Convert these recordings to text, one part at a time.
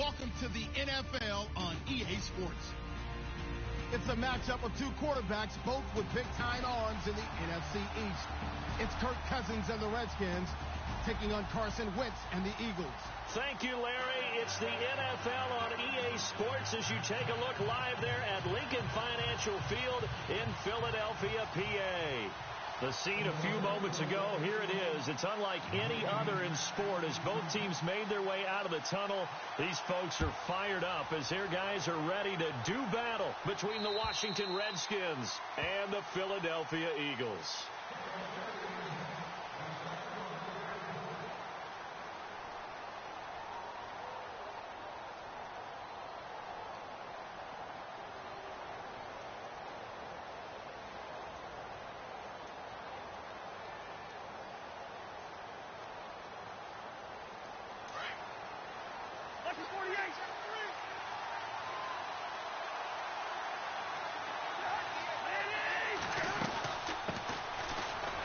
Welcome to the NFL on EA Sports. It's a matchup of two quarterbacks, both with big-time arms in the NFC East. It's Kirk Cousins and the Redskins taking on Carson Wentz and the Eagles. Thank you, Larry. It's the NFL on EA Sports as you take a look live there at Lincoln Financial Field in Philadelphia, PA. The scene a few moments ago, here it is. It's unlike any other in sport as both teams made their way out of the tunnel. These folks are fired up as their guys are ready to do battle between the Washington Redskins and the Philadelphia Eagles.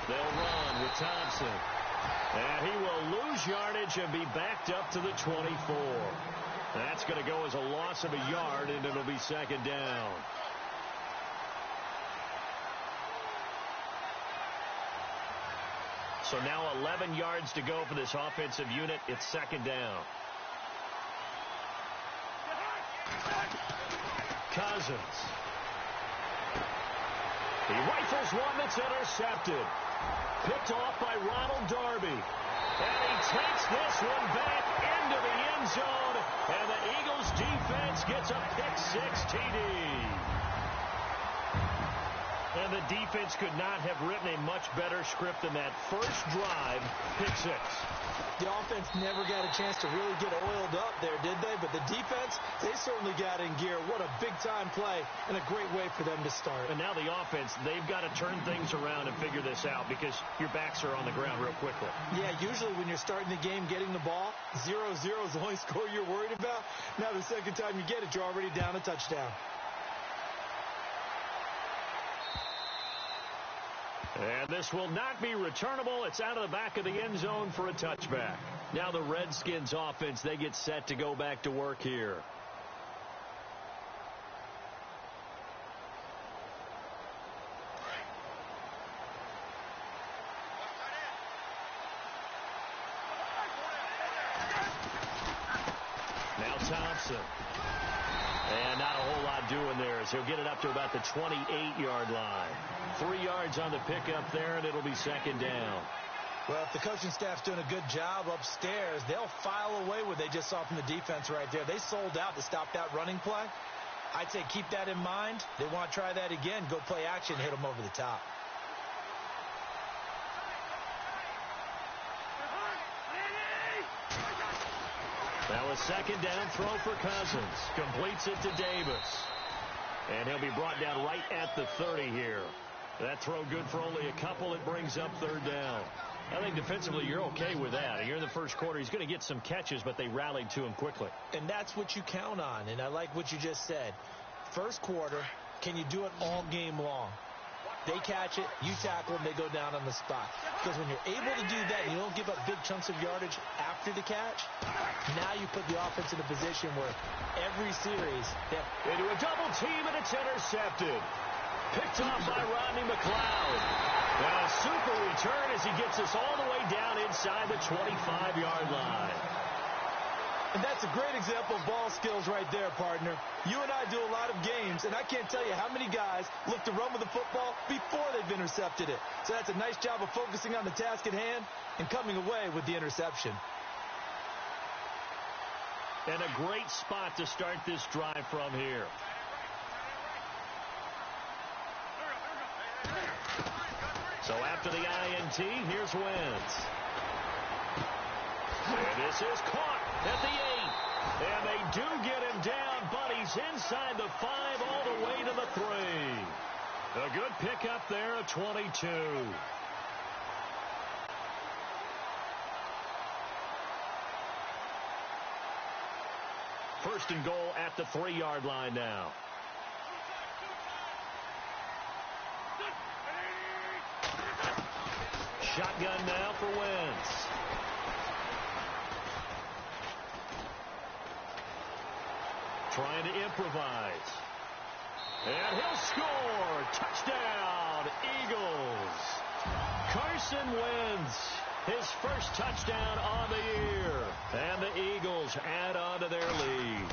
They'll run with Thompson. And he will lose yardage and be backed up to the 24. That's going to go as a loss of a yard, and it'll be second down. So now 11 yards to go for this offensive unit. It's second down. Cousins. He rifles one that's intercepted. Picked off by Ronald Darby. And he takes this one back into the end zone. And the Eagles defense gets a pick-six TD. And the defense could not have written a much better script than that first drive, pick-six. The offense never got a chance to really get oiled up there, did they? But the defense, they certainly got in gear. What a big-time play and a great way for them to start. And now the offense, they've got to turn things around and figure this out because your backs are on the ground real quickly. Yeah, usually when you're starting the game getting the ball, 0-0 is the only score you're worried about. Now the second time you get it, you're already down a touchdown. And this will not be returnable. It's out of the back of the end zone for a touchback. Now the Redskins offense, they get set to go back to work here. Now Thompson. And not a whole lot doing there as he'll get it up to about the 28-yard line. 3 yards on the pickup there, and it'll be second down. Well, if the coaching staff's doing a good job upstairs, they'll file away what they just saw from the defense right there. They sold out to stop that running play. I'd say keep that in mind. They want to try that again. Go play action, hit them over the top. Now a second down throw for Cousins. Completes it to Davis. And he'll be brought down right at the 30 here. That throw good for only a couple. It brings up third down. I think defensively you're okay with that. Here in the first quarter, he's going to get some catches, but they rallied to him quickly. And that's what you count on, and I like what you just said. First quarter, can you do it all game long? They catch it, you tackle them, they go down on the spot. Because when you're able to do that, you don't give up big chunks of yardage after the catch. Now you put the offense in a position where every series... Into a double team, and it's intercepted. Picked off by Rodney McLeod. And a super return as he gets us all the way down inside the 25-yard line. And that's a great example of ball skills right there, partner. You and I do a lot of games, and I can't tell you how many guys look to run with the football before they've intercepted it. So that's a nice job of focusing on the task at hand and coming away with the interception. And a great spot to start this drive from here. So after the INT, here's Wentz. And this is caught at the 8. And they do get him down, but he's inside the 5 all the way to the 3. A good pickup there, a 22. First and goal at the 3-yard line now. Shotgun now for Wentz. trying to improvise. And he'll score. Touchdown, Eagles. Carson Wentz, his first touchdown on the year. And the Eagles add on to their lead.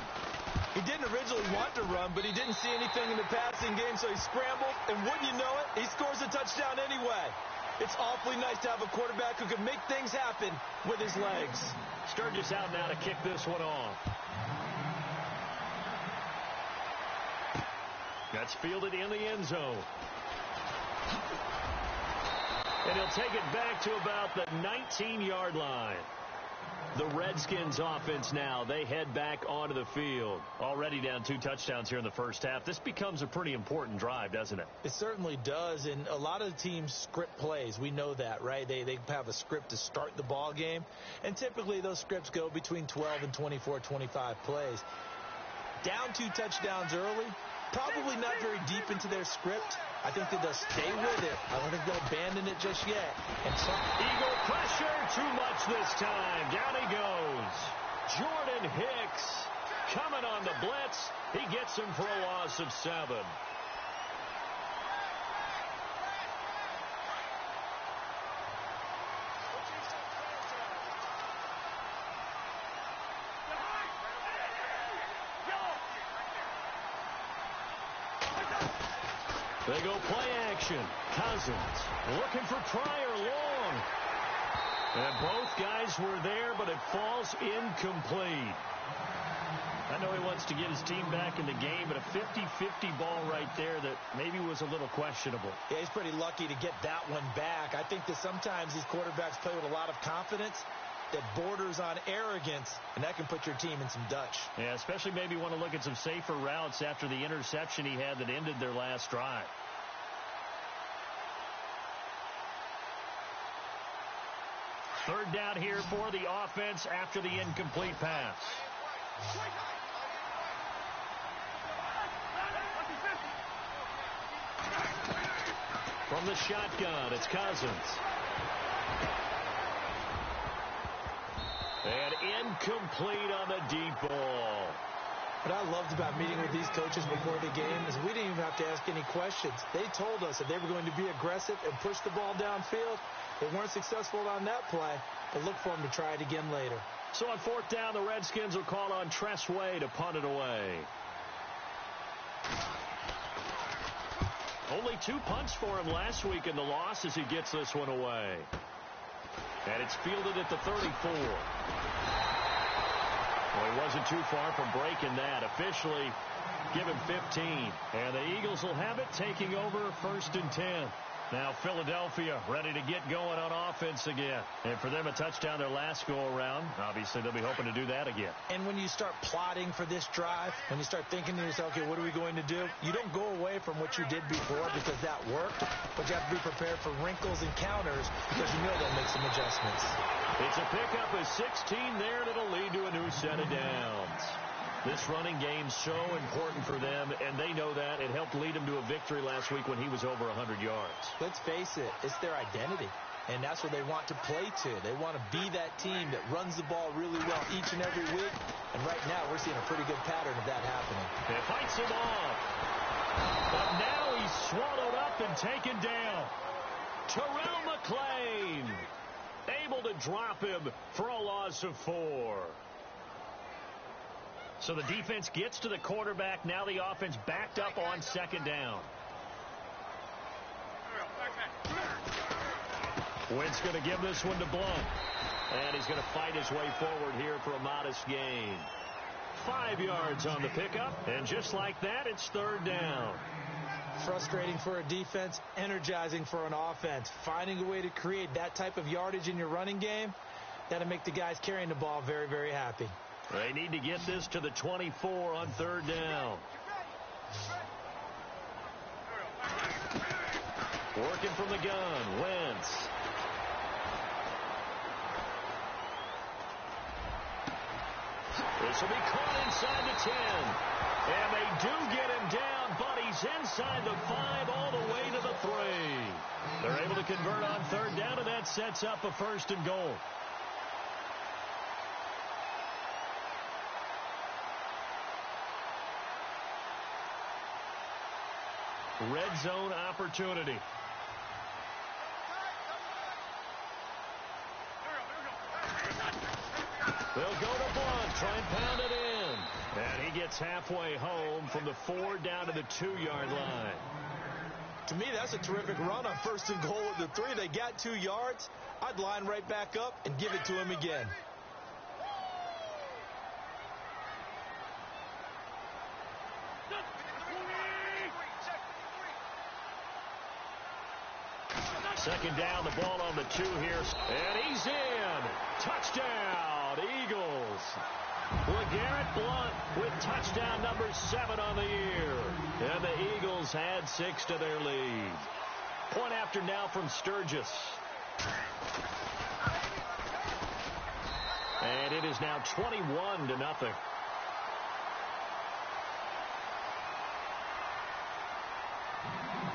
He didn't originally want to run, but he didn't see anything in the passing game, so he scrambled. And wouldn't you know it, he scores a touchdown anyway. It's awfully nice to have a quarterback who can make things happen with his legs. Sturgis out now to kick this one off. That's fielded in the end zone. And he'll take it back to about the 19-yard line. The Redskins offense now, they head back onto the field. Already down 2 touchdowns here in the first half. This becomes a pretty important drive, doesn't it? It certainly does, and a lot of the teams script plays. We know that, right? They have a script to start the ball game, and typically those scripts go between 12 and 24, 25 plays. Down 2 touchdowns early, probably not very deep into their script. I think that they'll stay with it. I don't think they'll abandon it just yet. And Eagle pressure, too much this time. Down he goes. Jordan Hicks coming on the blitz. He gets him for a loss of 7. They go play action. Cousins looking for Pryor long. And both guys were there, but it falls incomplete. I know he wants to get his team back in the game, but a 50-50 ball right there that maybe was a little questionable. Yeah, he's pretty lucky to get that one back. I think that sometimes these quarterbacks play with a lot of confidence that borders on arrogance, and that can put your team in some Dutch. Yeah, especially maybe want to look at some safer routes after the interception he had that ended their last drive. Third down here for the offense after the incomplete pass. From the shotgun, it's Cousins. And incomplete on the deep ball. What I loved about meeting with these coaches before the game is we didn't even have to ask any questions. They told us that they were going to be aggressive and push the ball downfield. They weren't successful on that play, but look for them to try it again later. So on 4th down, the Redskins will call on Tress Way to punt it away. Only 2 punts for him last week in the loss as he gets this one away. And it's fielded at the 34. Well, he wasn't too far from breaking that. Officially, give him 15. And the Eagles will have it, taking over 1st and 10. Now Philadelphia ready to get going on offense again. And for them, a touchdown their last go-around. Obviously, they'll be hoping to do that again. And when you start plotting for this drive, when you start thinking to yourself, okay, what are we going to do? You don't go away from what you did before because that worked, but you have to be prepared for wrinkles and counters because you know they'll make some adjustments. It's a pickup of 16 there that'll lead to a new set of downs. This running game's so important for them, and they know that. It helped lead them to a victory last week when he was over 100 yards. Let's face it, it's their identity, and that's what they want to play to. They want to be that team that runs the ball really well each and every week, and right now we're seeing a pretty good pattern of that happening. It fights him off, but now he's swallowed up and taken down. Terrell McClain able to drop him for a loss of 4. So the defense gets to the quarterback. Now the offense backed up on 2nd down. Wentz going to give this one to Blunt. And he's going to fight his way forward here for a modest gain. 5 yards on the pickup. And just like that, it's 3rd down. Frustrating for a defense, energizing for an offense. Finding a way to create that type of yardage in your running game, that'll make the guys carrying the ball very, very happy. They need to get this to the 24 on 3rd down. Working from the gun, Wentz. This will be caught inside the 10. And they do get him down, but he's inside the 5 all the way to the 3. They're able to convert on 3rd down, and that sets up a 1st and goal. Red zone opportunity. They'll go to Blunt, try and pound it in. And he gets halfway home from the 4 down to the 2-yard line. To me, that's a terrific run on 1st and goal at the 3. They got 2 yards. I'd line right back up and give it to him again. Second down, the ball on the 2 here. And he's in. Touchdown, Eagles. LeGarrette Blunt with touchdown number 7 on the year. And the Eagles add 6 to their lead. Point after now from Sturgis. And it is now 21-0.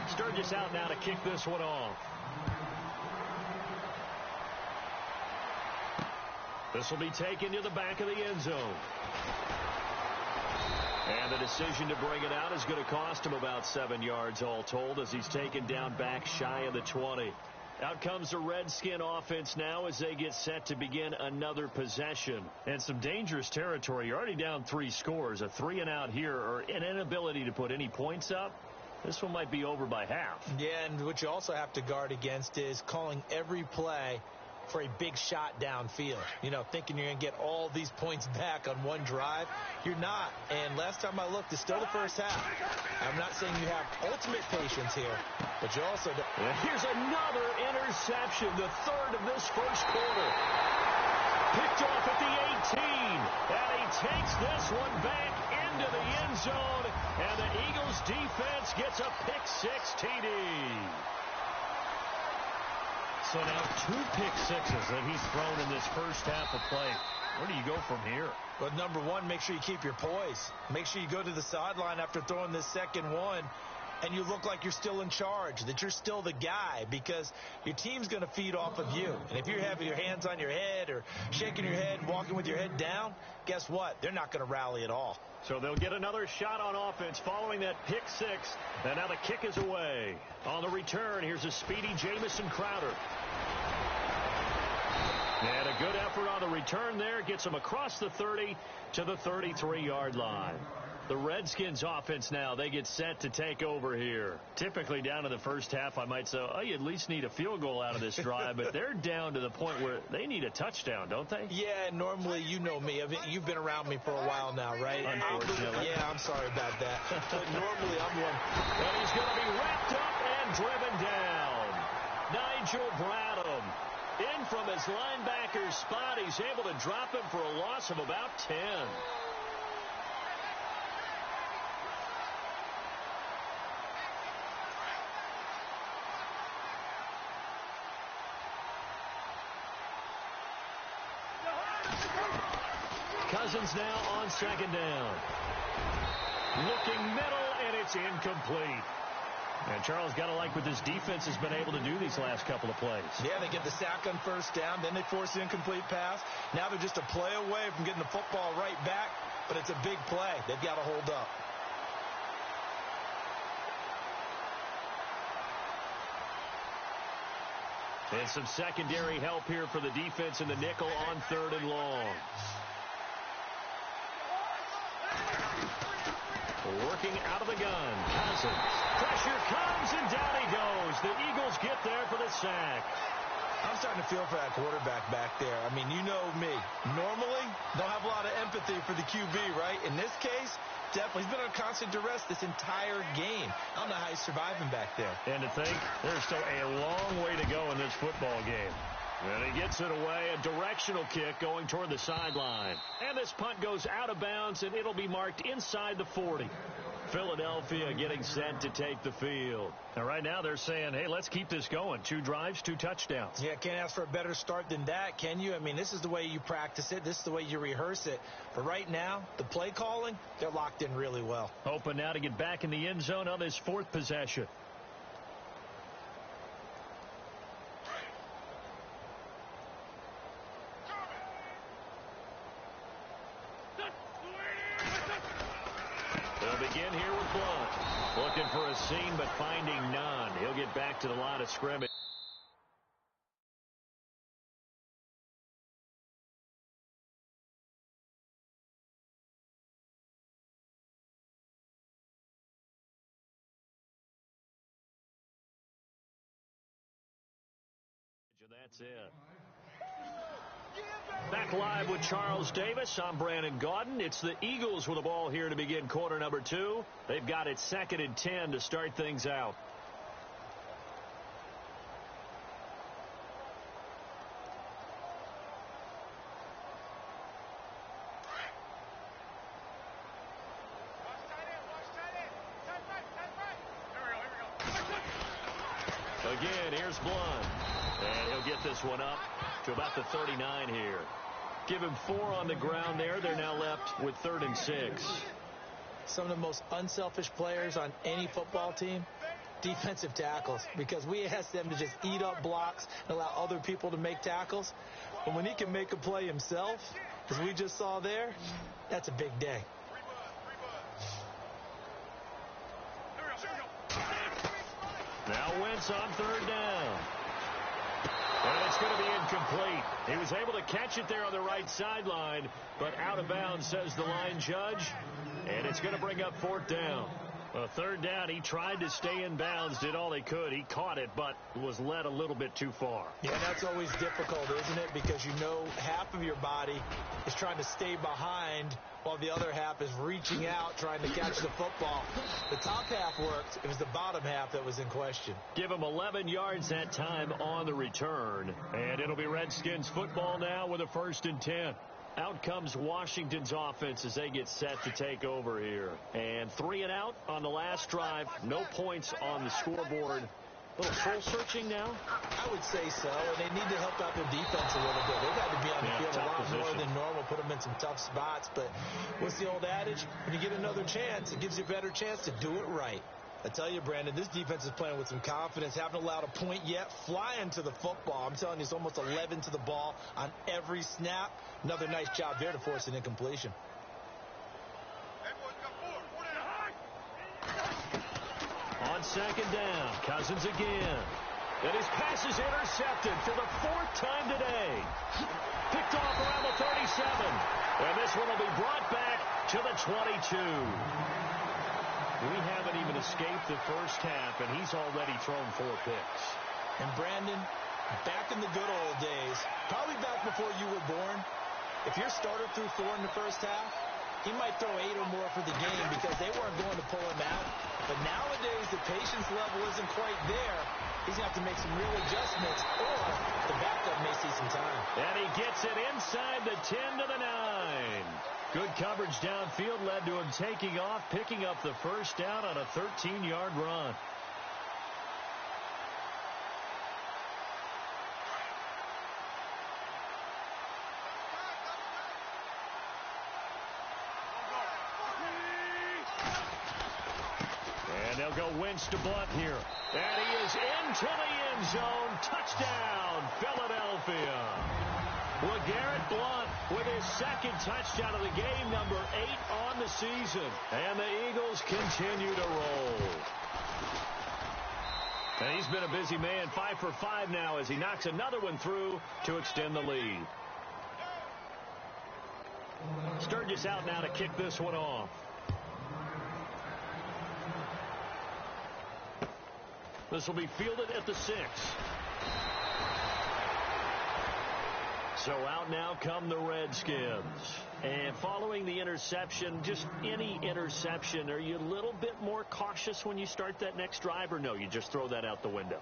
Sturgis out now to kick this one off. This will be taken to the back of the end zone. And the decision to bring it out is going to cost him about 7 yards all told as he's taken down back shy of the 20. Out comes the Redskin offense now as they get set to begin another possession. And some dangerous territory. You're already down 3 scores. A 3-and-out here or an inability to put any points up. This one might be over by half. Yeah, and what you also have to guard against is calling every play for a big shot downfield. You know, thinking you're going to get all these points back on one drive. You're not. And last time I looked, it's still the first half. I'm not saying you have ultimate patience here, but you also don't. And here's another interception, the 3rd of this first quarter. Picked off at the 18. And he takes this one back into the end zone. And the Eagles defense gets a pick-6 TD. So now 2 pick-6s that he's thrown in this first half of play. Where do you go from here? Well, number 1, make sure you keep your poise. Make sure you go to the sideline after throwing this second one, and you look like you're still in charge, that you're still the guy, because your team's going to feed off of you. And if you're having your hands on your head or shaking your head, walking with your head down, guess what? They're not going to rally at all. So they'll get another shot on offense following that pick-6. And now the kick is away. On the return, here's a speedy Jamison Crowder. And a good effort on the return there. Gets him across the 30 to the 33-yard line. The Redskins offense now, they get set to take over here. Typically down to the first half, I might say, oh, you at least need a field goal out of this drive. But they're down to the point where they need a touchdown, don't they? Yeah, normally, you know me. You've been around me for a while now, right? Unfortunately. Yeah, I'm sorry about that. But normally, I'm one. And he's going to be wrapped up and driven down. Nigel Bradham in from his linebacker spot. He's able to drop him for a loss of about 10. Cousins now on second down. Looking middle, and it's incomplete. And Charles, got to like what this defense has been able to do these last couple of plays. Yeah, they get the sack on first down, then they force the incomplete pass. Now they're just a play away from getting the football right back, but it's a big play. They've got to hold up. And some secondary help here for the defense in the nickel on 3rd and long. Working out of the gun. Cousins. Pressure comes, and down he goes. The Eagles get there for the sack. I'm starting to feel for that quarterback back there. I mean, you know me. Normally, don't have a lot of empathy for the QB, right? In this case, definitely. He's been on constant duress this entire game. I don't know how he's surviving back there. And to think, there's still a long way to go in this football game. And he gets it away, a directional kick going toward the sideline. And this punt goes out of bounds, and it'll be marked inside the 40. Philadelphia getting set to take the field. And right now they're saying, hey, let's keep this going. 2 drives, 2 touchdowns. Yeah, can't ask for a better start than that, can you? I mean, this is the way you practice it. This is the way you rehearse it. But right now, the play calling, they're locked in really well. Hoping now to get back in the end zone on this 4th possession. They'll begin here with Blunt. Looking for a seam, but finding none. He'll get back to the line of scrimmage. That's it. Back live with Charles Davis. I'm Brandon Gaudin. It's the Eagles with the ball here to begin quarter number 2. They've got it 2nd and 10 to start things out. Again, here's Blunt. And he'll get this one up to about the 39 here. Give him 4 on the ground there. They're now left with 3rd and 6. Some of the most unselfish players on any football team, defensive tackles, because we ask them to just eat up blocks and allow other people to make tackles. But when he can make a play himself, as we just saw there, that's a big day. Now Wentz on 3rd down. And it's going to be incomplete. He was able to catch it there on the right sideline, but out of bounds, says the line judge. And it's going to bring up 4th down. 3rd down, he tried to stay in bounds, did all he could. He caught it, but was led a little bit too far. Yeah, that's always difficult, isn't it? Because you know half of your body is trying to stay behind while the other half is reaching out, trying to catch the football. The top half worked. It was the bottom half that was in question. Give him 11 yards that time on the return. And it'll be Redskins football now with a 1st and 10. Out comes Washington's offense as they get set to take over here. And 3 and out on the last drive. No points on the scoreboard. A little soul searching now? I would say so, and they need to help out their defense a little bit. They've had to be on the field a lot more than normal, put them in some tough spots. But what's the old adage? When you get another chance, it gives you a better chance to do it right. I tell you, Brandon, this defense is playing with some confidence. Haven't allowed a point yet. Flying to the football. I'm telling you, it's almost 11 to the ball on every snap. Another nice job there to force an incompletion. On 2nd down, Cousins again. And his pass is intercepted for the 4th time today. Picked off around the 37. And this one will be brought back to the 22. We haven't even escaped the first half, and he's already thrown 4 picks. And Brandon, back in the good old days, probably back before you were born, if your starter threw 4 in the first half, he might throw 8 or more for the game because they weren't going to pull him out. But nowadays, the patience level isn't quite there. He's going to have to make some real adjustments, or the backup may see some time. And he gets it inside the 10 to the 9. Good coverage downfield led to him taking off, picking up the 1st down on a 13-yard run. And they'll go Wentz to Blunt here. And he is into the end zone. Touchdown, Philadelphia. LeGarrette Blunt with his 2nd touchdown of the game, number 8 on the season. And the Eagles continue to roll. And he's been a busy man, 5 for 5 now as he knocks another one through to extend the lead. Sturgis out now to kick this one off. This will be fielded at the 6. So out now come the Redskins. And following the interception, just any interception, are you a little bit more cautious when you start that next drive, or no, you just throw that out the window?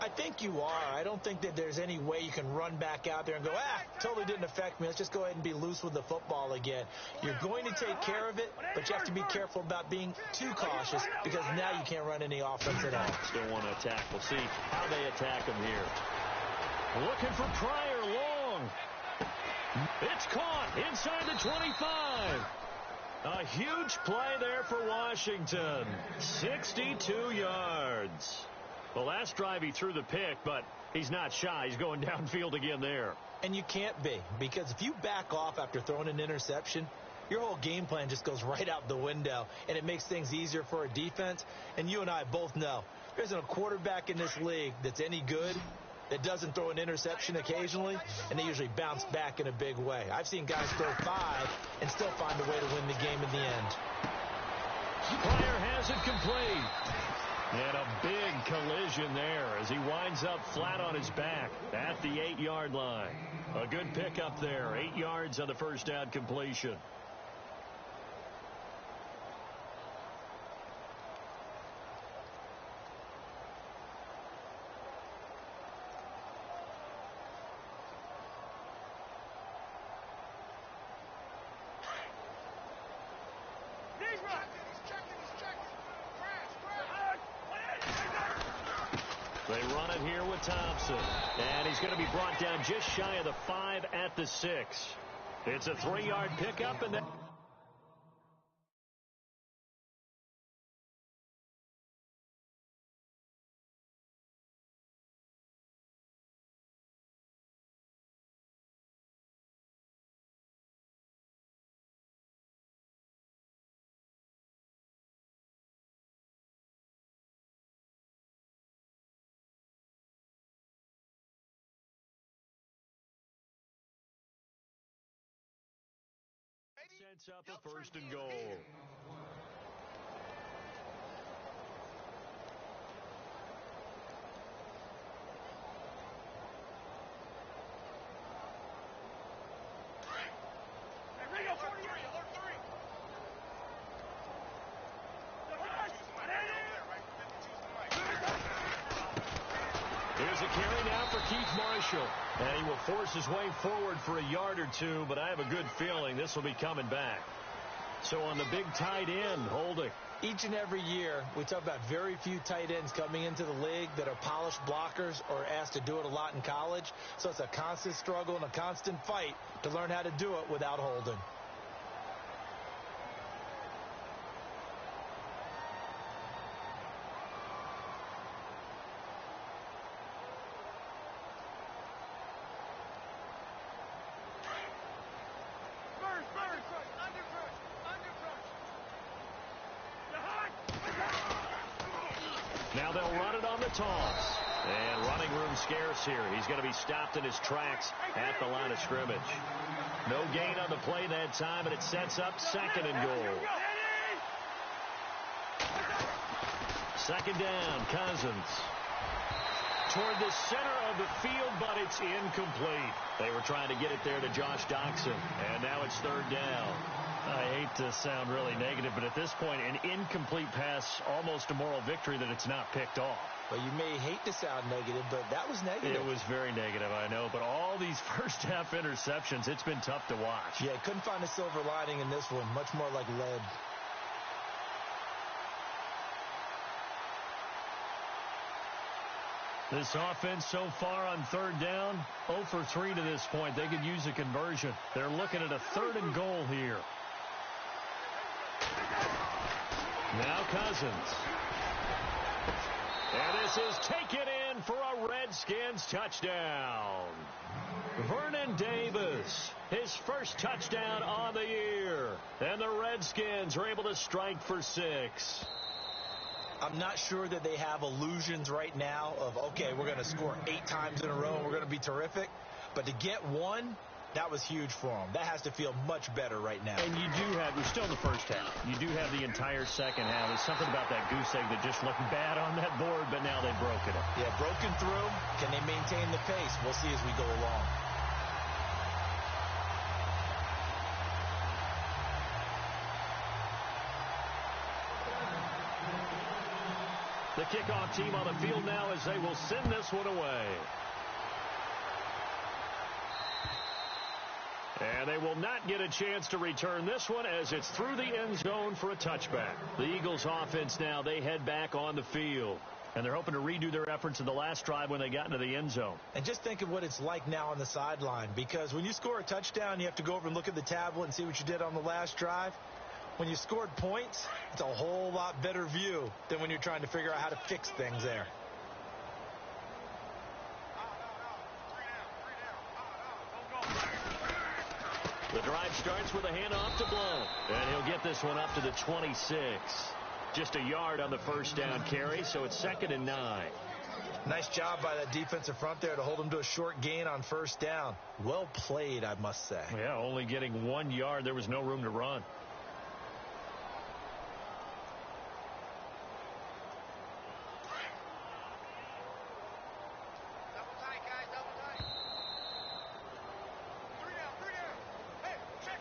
I think you are. I don't think that there's any way you can run back out there and go, totally didn't affect me. Let's just go ahead and be loose with the football again. You're going to take care of it, but you have to be careful about being too cautious because now you can't run any offense at all. Still want to attack. We'll see how they attack him here. Looking for Pryor long. It's caught inside the 25. A huge play there for Washington. 62 yards. The last drive he threw the pick, but he's not shy. He's going downfield again there. And you can't be, because if you back off after throwing an interception, your whole game plan just goes right out the window, and it makes things easier for a defense. And you and I both know there isn't a quarterback in this league that's any good that doesn't throw an interception occasionally, and they usually bounce back in a big way. I've seen guys throw 5 and still find a way to win the game in the end. Pryor has it complete. And a big collision there as he winds up flat on his back at the 8-yard line. A good pickup there. 8 yards on the first down completion. They run it here with Thompson. And he's going to be brought down just shy of the 5 at the 6. It's a 3-yard pickup, and then sets up a 1st and goal. Here's a carry now for Keith Marshall. And he will force his way forward for a yard or 2, but I have a good feeling this will be coming back. So on the big tight end, Holding. Each and every year, we talk about very few tight ends coming into the league that are polished blockers or asked to do it a lot in college. So it's a constant struggle and a constant fight to learn how to do it without Holding. Now they'll run it on the toss. And running room scarce here. He's going to be stopped in his tracks at the line of scrimmage. No gain on the play that time, and it sets up 2nd and goal. 2nd down, Cousins. Toward the center of the field, but it's incomplete. They were trying to get it there to Josh Doxson, and now it's 3rd down. I hate to sound really negative, but at this point, an incomplete pass, almost a moral victory that it's not picked off. Well, you may hate to sound negative, but that was negative. It was very negative, I know, but all these first-half interceptions, it's been tough to watch. Yeah, couldn't find a silver lining in this one, much more like lead. This offense so far on 3rd down, 0 for 3 to this point. They could use a conversion. They're looking at a 3rd and goal here. Now Cousins. And this is taken in for a Redskins touchdown. Vernon Davis, his first touchdown on the year. And the Redskins are able to strike for 6. I'm not sure that they have illusions right now of, okay, we're going to score 8 times in a row and we're going to be terrific. But to get 1, that was huge for them. That has to feel much better right now. And you do have, we're still in the first half. You do have the entire second half. There's something about that goose egg that just looked bad on that board, but now they've broken it. Yeah, broken through. Can they maintain the pace? We'll see as we go along. The kickoff team on the field now as they will send this one away. And they will not get a chance to return this one as it's through the end zone for a touchback. The Eagles offense now, they head back on the field. And they're hoping to redo their efforts in the last drive when they got into the end zone. And just think of what it's like now on the sideline. Because when you score a touchdown, you have to go over and look at the tablet and see what you did on the last drive. When you scored points, it's a whole lot better view than when you're trying to figure out how to fix things there. The drive starts with a handoff to Blount. And he'll get this one up to the 26. Just a yard on the first down carry, so it's 2nd and 9. Nice job by that defensive front there to hold him to a short gain on first down. Well played, I must say. Yeah, only getting 1 yard. There was no room to run. Double tight, guys, double tight. 3 down, 3 down. Hey, check.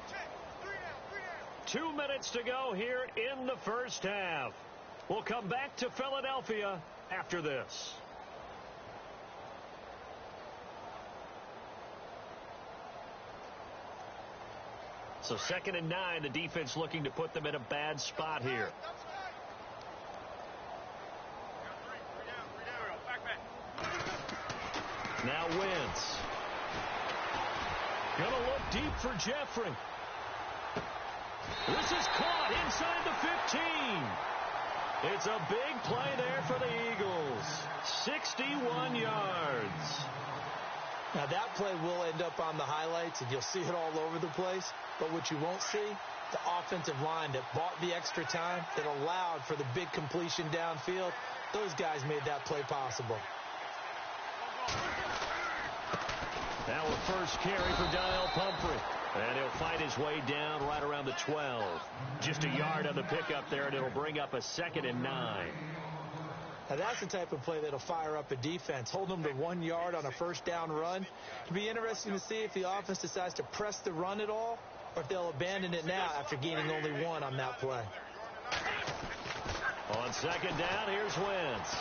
3 down, 3 down. 2 minutes to go here in the first half. We'll come back to Philadelphia after this. So 2nd and 9, the defense looking to put them in a bad spot here. Now Wentz. Gonna look deep for Jeffrey. This is caught inside the 15. It's a big play there for the Eagles. 61 yards. Now that play will end up on the highlights, and you'll see it all over the place. But what you won't see, the offensive line that bought the extra time, that allowed for the big completion downfield, those guys made that play possible. Now a first carry for Dial Pumphrey. And he'll fight his way down right around the 12. Just a yard on the pickup there, and it'll bring up a 2nd and 9. Now that's the type of play that'll fire up a defense. Hold them to 1 yard on a first down run. It'll be interesting to see if the offense decides to press the run at all, or if they'll abandon it now after gaining only 1 on that play. On 2nd down, here's Wentz.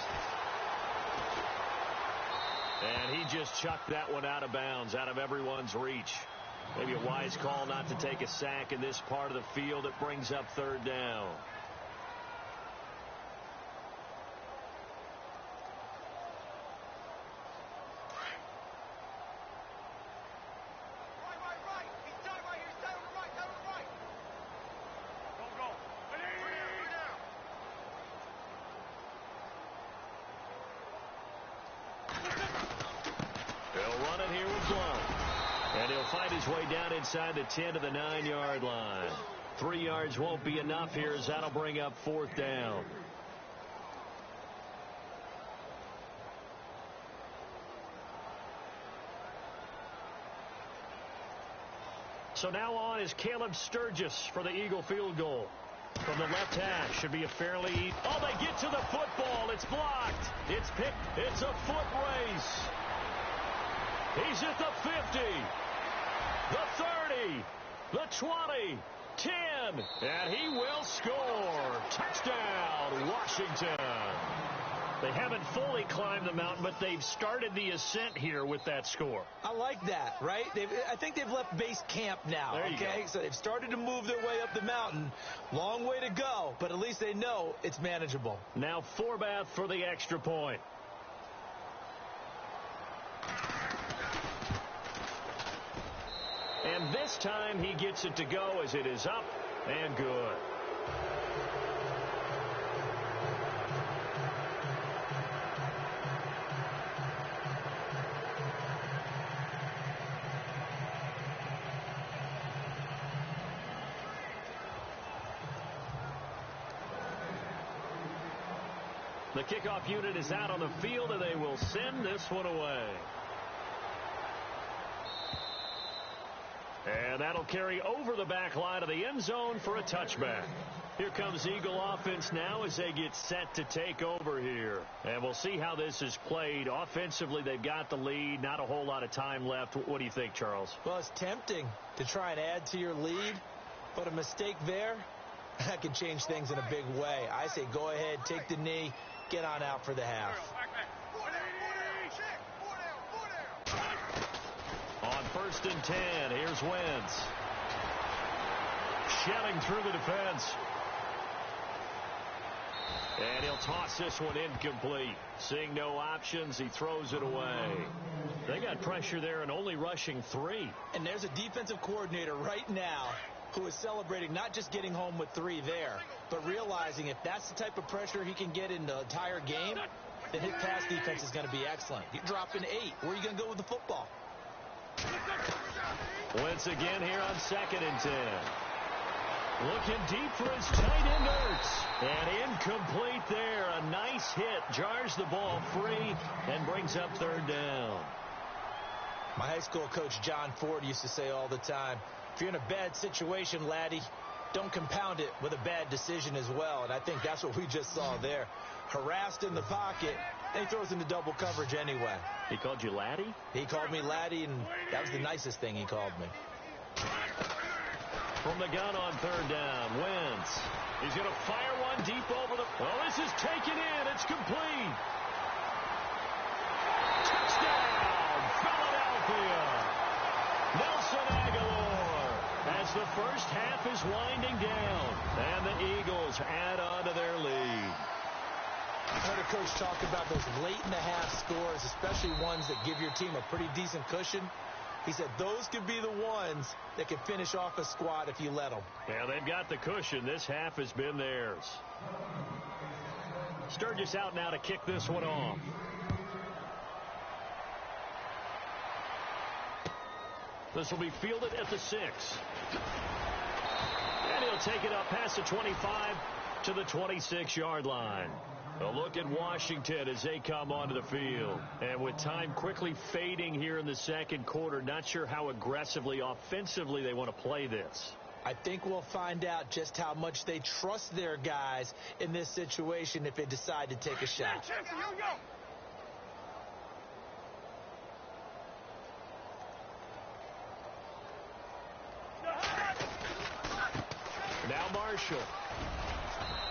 And he just chucked that one out of bounds, out of everyone's reach. Maybe a wise call not to take a sack in this part of the field. It brings up 3rd down. Fight his way down inside the 10 to the 9-yard line. 3 yards won't be enough here, as that'll bring up 4th down. So now on is Caleb Sturgis for the Eagle field goal. From the left hash, should be a fairly... Oh, they get to the football. It's blocked. It's picked. It's a foot race. He's at the 50. The 30, the 20, 10, and he will score. Touchdown, Washington. They haven't fully climbed the mountain, but they've started the ascent here with that score. I like that, right? I think they've left base camp now, okay? So they've started to move their way up the mountain. Long way to go, but at least they know it's manageable. Now Forbath for the extra point. And this time he gets it to go as it is up and good. The kickoff unit is out on the field, and they will send this one away. And that'll carry over the back line of the end zone for a touchback. Here comes Eagle offense now as they get set to take over here. And we'll see how this is played. Offensively, they've got the lead. Not a whole lot of time left. What do you think, Charles? Well, it's tempting to try and add to your lead, but a mistake there, that can change things in a big way. I say go ahead, take the knee, get on out for the half. On 1st and 10, here's Wentz. Shelling through the defense. And he'll toss this one incomplete. Seeing no options, he throws it away. They got pressure there and only rushing 3. And there's a defensive coordinator right now who is celebrating not just getting home with 3 there, but realizing if that's the type of pressure he can get in the entire game, then his pass defense is going to be excellent. You're dropping 8. Where are you going to go with the football? Wentz again here on 2nd and 10. Looking deep for his tight end, Ertz. And incomplete there. A nice hit. Jars the ball free and brings up 3rd down. My high school coach, John Ford, used to say all the time, if you're in a bad situation, laddie, don't compound it with a bad decision as well. And I think that's what we just saw there. Harassed in the pocket, and he throws into double coverage anyway. He called you laddie? He called me laddie, and that was the nicest thing he called me. From the gun on 3rd down, Wentz. He's going to fire one deep over the... Well, this is taken in. It's complete. Touchdown, Philadelphia. Nelson Aguilar as the first half is winding down. And the Eagles add on to their lead. I heard a coach talk about those late-in-the-half scores, especially ones that give your team a pretty decent cushion. He said those could be the ones that can finish off a squad if you let them. Yeah, they've got the cushion. This half has been theirs. Sturgis out now to kick this one off. This will be fielded at the 6. And he'll take it up past the 25 to the 26-yard line. A look at Washington as they come onto the field. And with time quickly fading here in the 2nd quarter, not sure how aggressively, offensively they want to play this. I think we'll find out just how much they trust their guys in this situation if they decide to take a shot. Here we go. Now Marshall.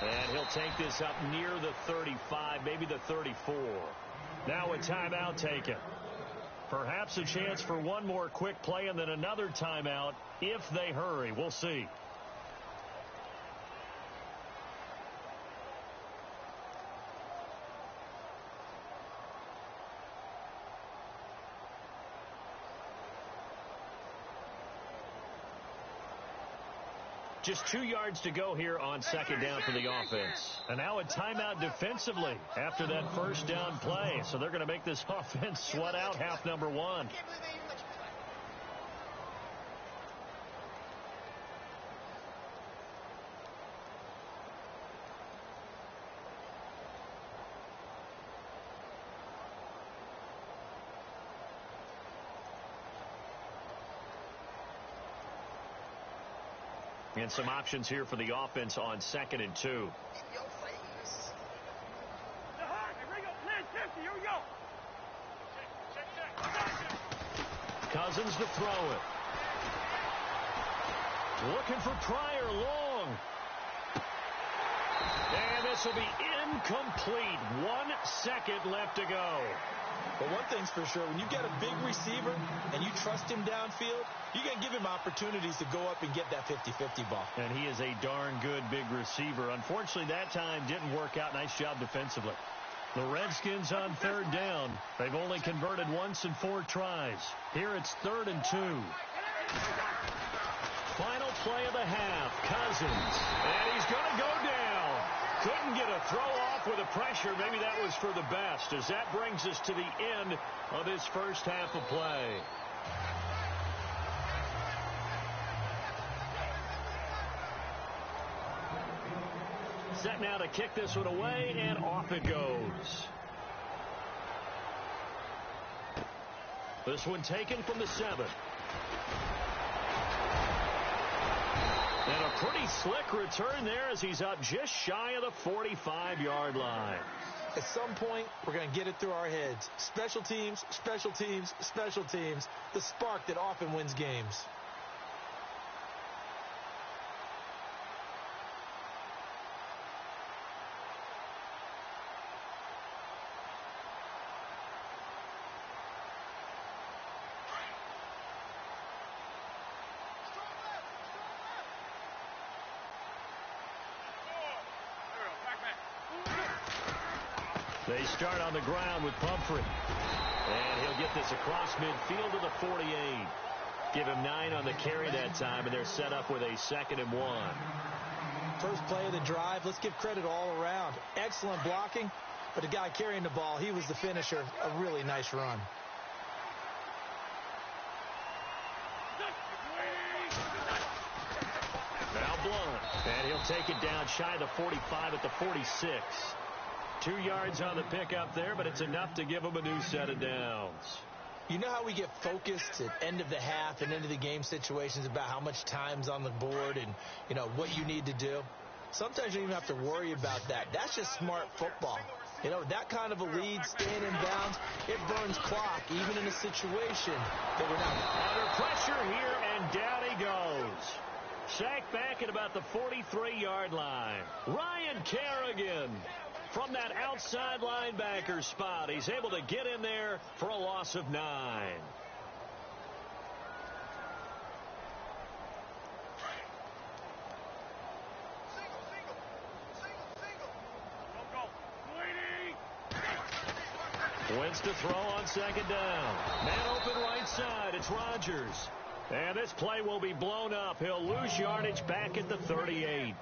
And he'll take this up near the 35, maybe the 34. Now a timeout taken. Perhaps a chance for one more quick play and then another timeout if they hurry. We'll see. Just 2 yards to go here on 2nd down for the offense. And now a timeout defensively after that first down play. So they're going to make this offense sweat out half number 1. And some options here for the offense on 2nd and 2. Here we go. Cousins to throw it. Looking for Pryor long. And this will be incomplete. 1 second left to go. But one thing's for sure, when you get a big receiver and you trust him downfield, you're going to give him opportunities to go up and get that 50-50 ball. And he is a darn good big receiver. Unfortunately, that time didn't work out. Nice job defensively. The Redskins on 3rd down. They've only converted once in 4 tries. Here it's 3rd and 2. Final play of the half. Cousins. And he's going to go down. Couldn't get a throw off with the pressure. Maybe that was for the best, as that brings us to the end of this first half of play. Set now to kick this one away, and off it goes. This one taken from the 7. And a pretty slick return there as he's up just shy of the 45-yard line. At some point, we're going to get it through our heads. Special teams, special teams, special teams. The spark that often wins games. They start on the ground with Pumphrey. And he'll get this across midfield to the 48. Give him 9 on the carry that time, and they're set up with a 2nd and 1. First play of the drive, let's give credit all around. Excellent blocking, but the guy carrying the ball, he was the finisher. A really nice run. take it down shy of the 45 at the 46. 2 yards on the pickup there, but it's enough to give them a new set of downs. You know how we get focused at end of the half and end of the game situations about how much time's on the board and, what you need to do? Sometimes you don't even have to worry about that. That's just smart football. That kind of a lead, staying in bounds, it burns clock, even in a situation that we're not under pressure here, and down he goes. Sacked back at about the 43-yard line. Ryan Kerrigan from that outside linebacker spot. He's able to get in there for a loss of 9. Wins to throw on second down. Man open right side. It's Rodgers. And this play will be blown up. He'll lose yardage back at the 38.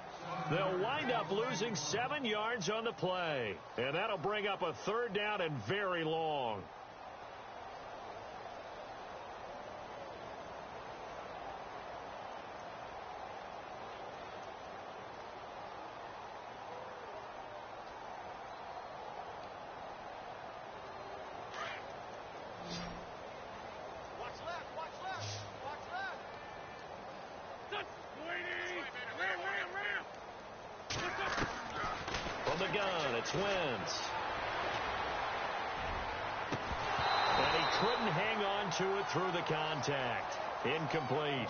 They'll wind up losing 7 yards on the play. And that'll bring up a 3rd down and very long. From the gun, it's Wentz. And he couldn't hang on to it through the contact. Incomplete.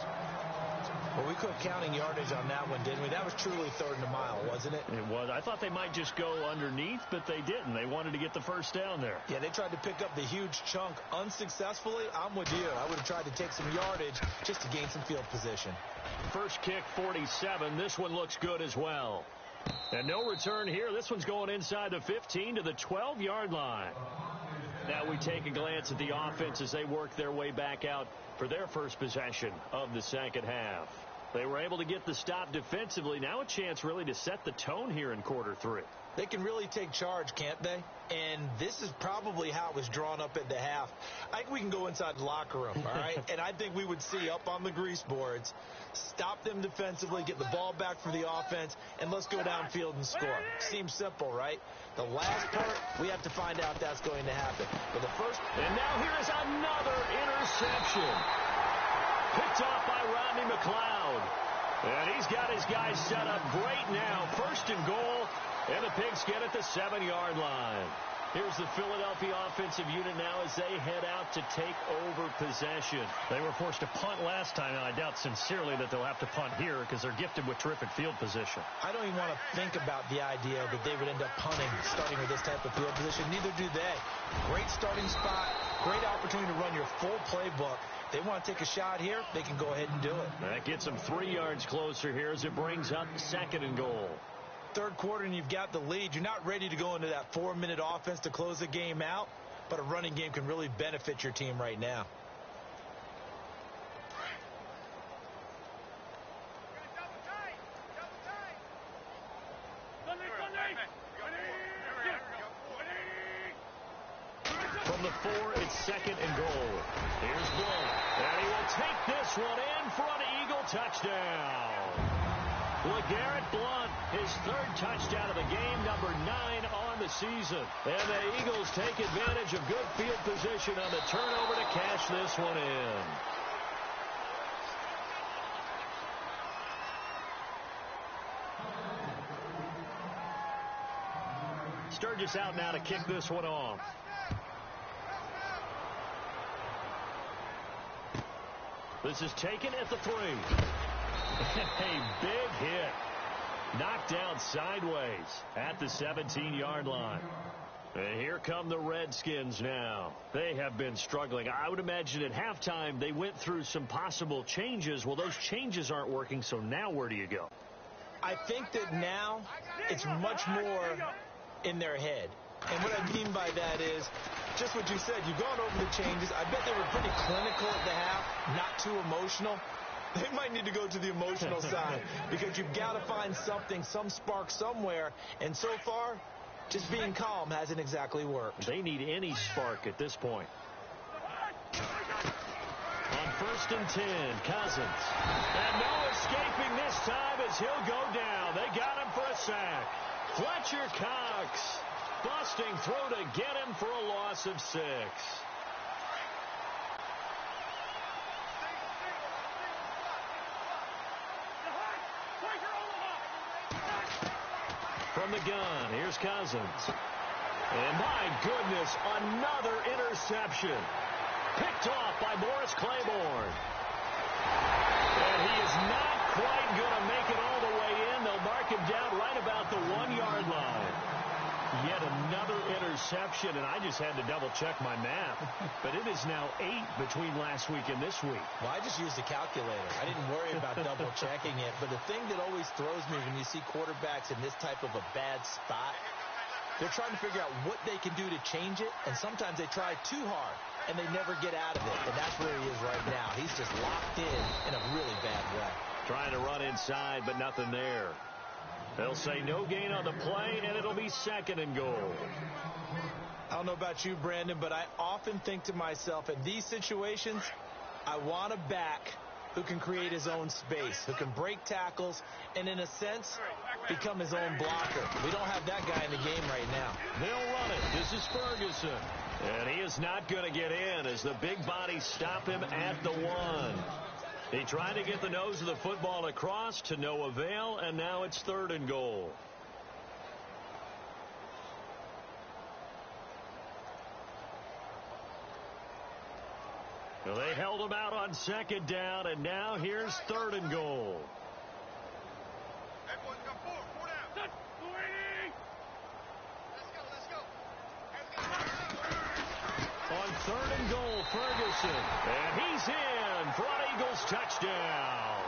Well, we quit counting yardage on that one, didn't we? That was truly 3rd and a mile, wasn't it? It was. I thought they might just go underneath, but they didn't. They wanted to get the first down there. Yeah, they tried to pick up the huge chunk unsuccessfully. I'm with you. I would have tried to take some yardage just to gain some field position. First kick, 47. This one looks good as well. And no return here. This one's going inside the 15 to the 12-yard line. Now we take a glance at the offense as they work their way back out for their first possession of the second half. They were able to get the stop defensively. Now a chance really to set the tone here in quarter 3. They can really take charge, can't they? And this is probably how it was drawn up at the half. I think we can go inside the locker room, all right? And I think we would see up on the grease boards, stop them defensively, get the ball back for the offense, and let's go downfield and score. Seems simple, right? The last part, we have to find out if that's going to happen. But the first... And now here is another interception. Picked off by Rodney McLeod. And he's got his guys set up great now. 1st and goal. And the Pigs get at the 7-yard line. Here's the Philadelphia offensive unit now as they head out to take over possession. They were forced to punt last time, and I doubt sincerely that they'll have to punt here because they're gifted with terrific field position. I don't even want to think about the idea that they would end up punting starting with this type of field position. Neither do they. Great starting spot, great opportunity to run your full playbook. They want to take a shot here, they can go ahead and do it. That gets them 3 yards closer here as it brings up 2nd and goal. 3rd quarter and you've got the lead. You're not ready to go into that 4-minute offense to close the game out, but a running game can really benefit your team right now. From the 4, it's 2nd and goal. Here's Blunt, and he will take this one in for an Eagle touchdown. LeGarrette Blunt, his 3rd touchdown of the game, number 9 on the season. And the Eagles take advantage of good field position on the turnover to cash this one in. Sturgis out now to kick this one off. This is taken at the 3. A big hit. Knocked down sideways at the 17-yard line. And here come the Redskins now. They have been struggling. I would imagine at halftime they went through some possible changes. Well, those changes aren't working, so now where do you go? I think that now it's much more in their head. And what I mean by that is just what you said. You've gone over the changes. I bet they were pretty clinical at the half, not too emotional. They might need to go to the emotional side because you've got to find something, some spark somewhere. And so far, just being calm hasn't exactly worked. They need any spark at this point. On on 1st and 10. Cousins. And no escaping this time as he'll go down. They got him for a sack. Fletcher Cox busting through to get him for a loss of 6. From the gun, here's Cousins. And my goodness, another interception. Picked off by Morris Claiborne. And he is not quite going to make it all the way in. They'll mark him down right about the 1-yard line. Yet another interception, and I just had to double-check my math. But it is now 8 between last week and this week. Well, I just used a calculator. I didn't worry about double-checking it. But the thing that always throws me when you see quarterbacks in this type of a bad spot, they're trying to figure out what they can do to change it, and sometimes they try too hard, and they never get out of it. And that's where he is right now. He's just locked in a really bad way. Trying to run inside, but nothing there. They'll say no gain on the play, and it'll be 2nd and goal. I don't know about you, Brandon, but I often think to myself, in these situations, I want a back who can create his own space, who can break tackles, and in a sense, become his own blocker. We don't have that guy in the game right now. They'll run it. This is Ferguson. And he is not going to get in as the big bodies stop him at the 1. He tried to get the nose of the football across to no avail, and now it's 3rd and goal. Well, they held him out on 2nd down, and now here's 3rd and goal. Everyone's got 4 down. On 3rd and goal, Ferguson. And he's in for an Eagles touchdown.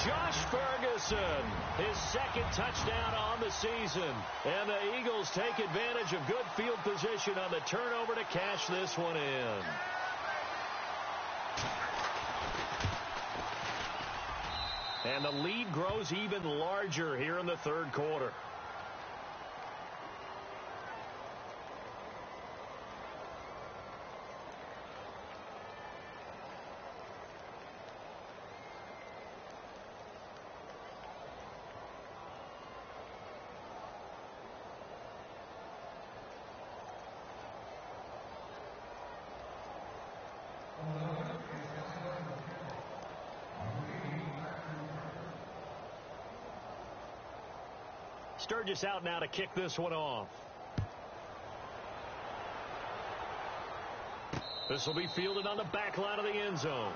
Josh Ferguson, his 2nd touchdown on the season. And the Eagles take advantage of good field position on the turnover to cash this one in. And the lead grows even larger here in the 3rd quarter. Sturgis out now to kick this one off. This will be fielded on the back line of the end zone.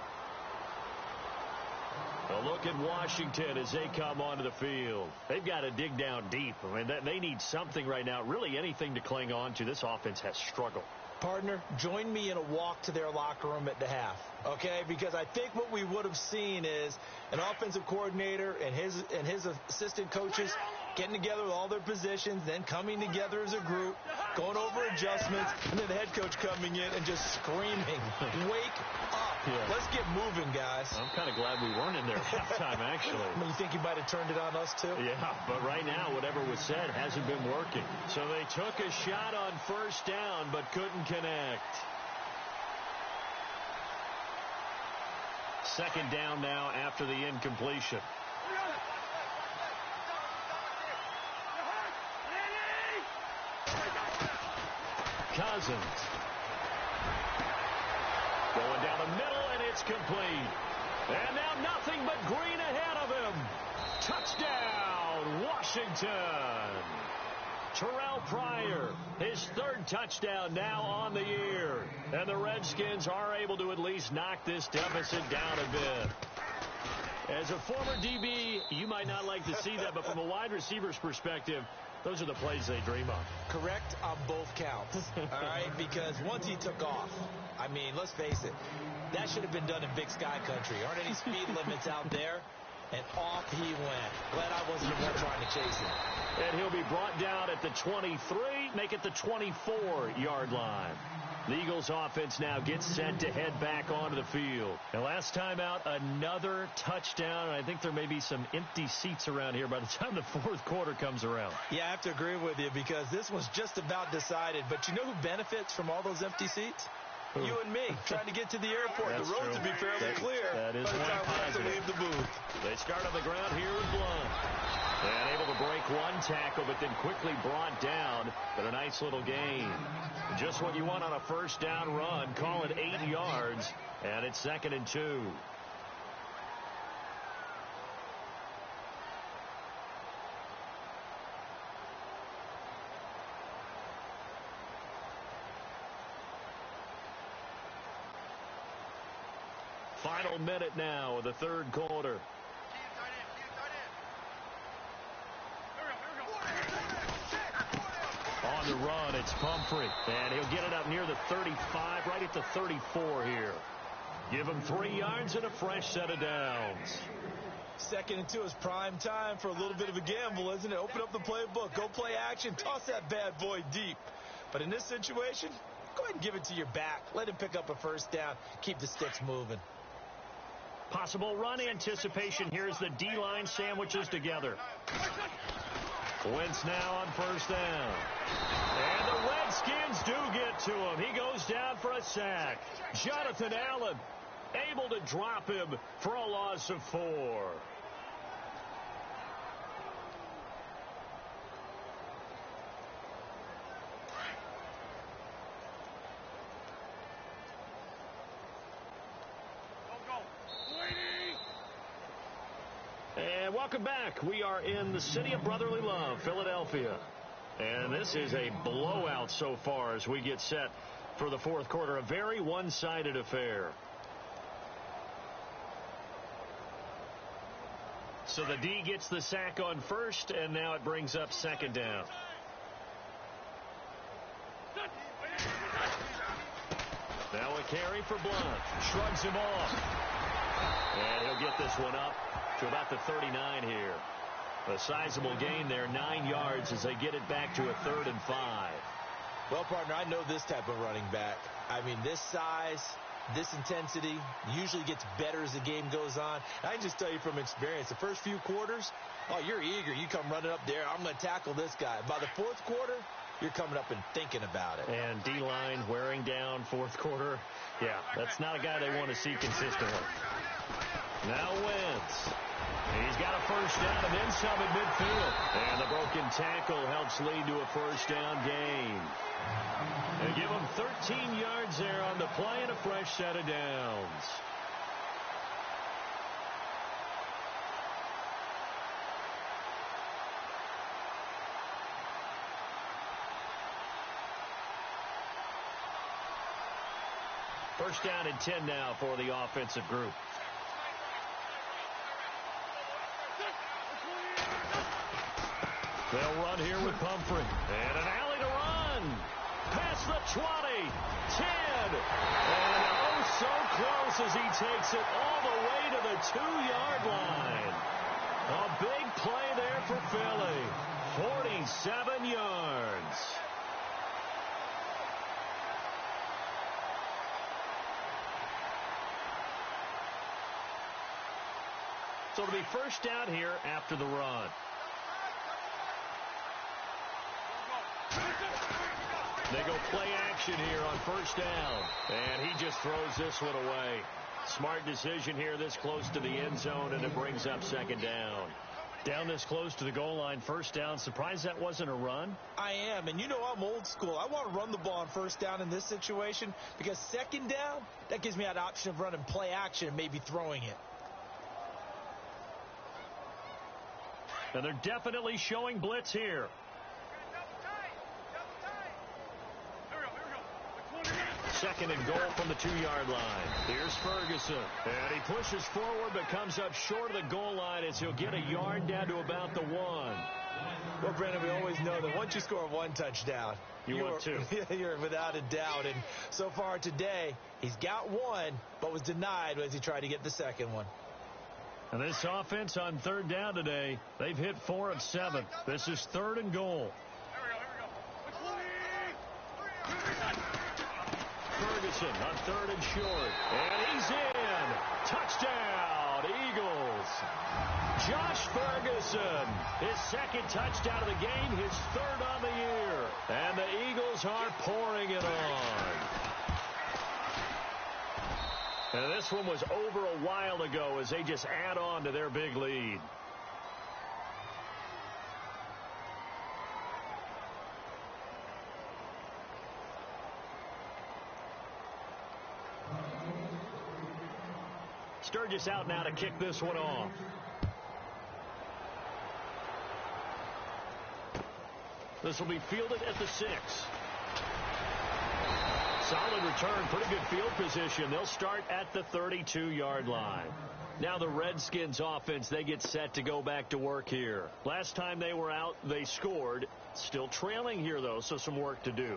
A look at Washington as they come onto the field. They've got to dig down deep. I mean, they need something right now, really anything to cling on to. This offense has struggled. Partner, join me in a walk to their locker room at the half, okay? Because I think what we would have seen is an offensive coordinator and his assistant coaches getting together with all their positions, then coming together as a group, going over adjustments, and then the head coach coming in and just screaming, wake up. Yeah. Let's get moving, guys. I'm kind of glad we weren't in there at halftime, actually. You think he might have turned it on us, too? Yeah, but right now, whatever was said hasn't been working. So they took a shot on 1st down, but couldn't connect. 2nd down now after the incompletion. Cousins. Going down the middle, and it's complete. And now nothing but green ahead of him. Touchdown, Washington. Terrell Pryor, his 3rd touchdown now on the year. And the Redskins are able to at least knock this deficit down a bit. As a former DB, you might not like to see that, but from a wide receiver's perspective, those are the plays they dream of. Correct on both counts, all right? Because once he took off, I mean, let's face it, that should have been done in Big Sky country. Aren't any speed limits out there? And off he went. Glad I wasn't the one trying to chase him. And he'll be brought down at the 23, make it the 24-yard line. The Eagles offense now gets set to head back onto the field. And last time out, another touchdown. And I think there may be some empty seats around here by the time the 4th quarter comes around. Yeah, I have to agree with you because this was just about decided. But you know who benefits from all those empty seats? You and me, trying to get to the airport. That's the roads true. would be fairly clear That is by the one time we have to positive. leave the booth. They start on the ground here with Blunt. And able to break one tackle, but then quickly brought down. But a nice little gain. Just what you want on a first down run. Call it 8 yards. And it's 2nd and 2. Final minute now of the third quarter. On the run, it's Pumphrey. And he'll get it up near the 35, right at the 34 here. Give him 3 yards and a fresh set of downs. 2nd and 2 is prime time for a little bit of a gamble, isn't it? Open up the playbook. Go play action. Toss that bad boy deep. But in this situation, go ahead and give it to your back. Let him pick up a first down. Keep the sticks moving. Possible run anticipation. Here's the D-line sandwiches together. Wentz now on first down. And the Redskins do get to him. He goes down for a sack. Jonathan Allen able to drop him for a loss of 4. And welcome back. We are in the city of brotherly love, Philadelphia. And this is a blowout so far as we get set for the fourth quarter. A very one-sided affair. So the D gets the sack on first, and now it brings up 2nd down. Now a carry for Blunt. Shrugs him off. And he'll get this one up to about the 39 here. A sizable gain there, 9 yards as they get it back to a 3rd and 5. Well, partner, I know this type of running back. I mean, this size, this intensity usually gets better as the game goes on. I can just tell you from experience, the first few quarters, oh, you're eager. You come running up there, I'm going to tackle this guy. By the fourth quarter, you're coming up and thinking about it. And D-line wearing down fourth quarter. Yeah, that's not a guy they want to see consistently. Now Wentz. He's got a first down and then some at midfield. And the broken tackle helps lead to a first down gain. They give him 13 yards there on the play and a fresh set of downs. First down and 10 now for the offensive group. They'll run here with Pumphrey. And an alley to run. Past the 20, 10. And oh, so close as he takes it all the way to the 2-yard line. A big play there for Philly. 47 yards. So it'll be first down here after the run. They go play action here on first down. And he just throws this one away. Smart decision here this close to the end zone, and it brings up 2nd down. Down this close to the goal line, first down. Surprised that wasn't a run? I am, and you know I'm old school. I want to run the ball on first down in this situation because 2nd down, that gives me that option of running play action and maybe throwing it. And they're definitely showing blitz here. 2nd and goal from the 2-yard line. Here's Ferguson. And he pushes forward but comes up short of the goal line as he'll get a yard down to about the 1. Well, Brandon, we always know that once you score 1 touchdown, want 2. You're without a doubt. And so far today, he's got 1, but was denied as he tried to get the 2nd one. And this offense on 3rd down today, they've hit 4 of 7. This is 3rd and goal. Ferguson on 3rd and short. And he's in. Touchdown, Eagles. Josh Ferguson, his 2nd touchdown of the game, his 3rd on the year. And the Eagles are pouring it on. And this one was over a while ago as they just add on to their big lead. Sturgis out now to kick this one off. This will be fielded at the 6. Solid return, pretty good field position. They'll start at the 32-yard line. Now the Redskins offense, they get set to go back to work here. Last time they were out, they scored. Still trailing here, though, so some work to do.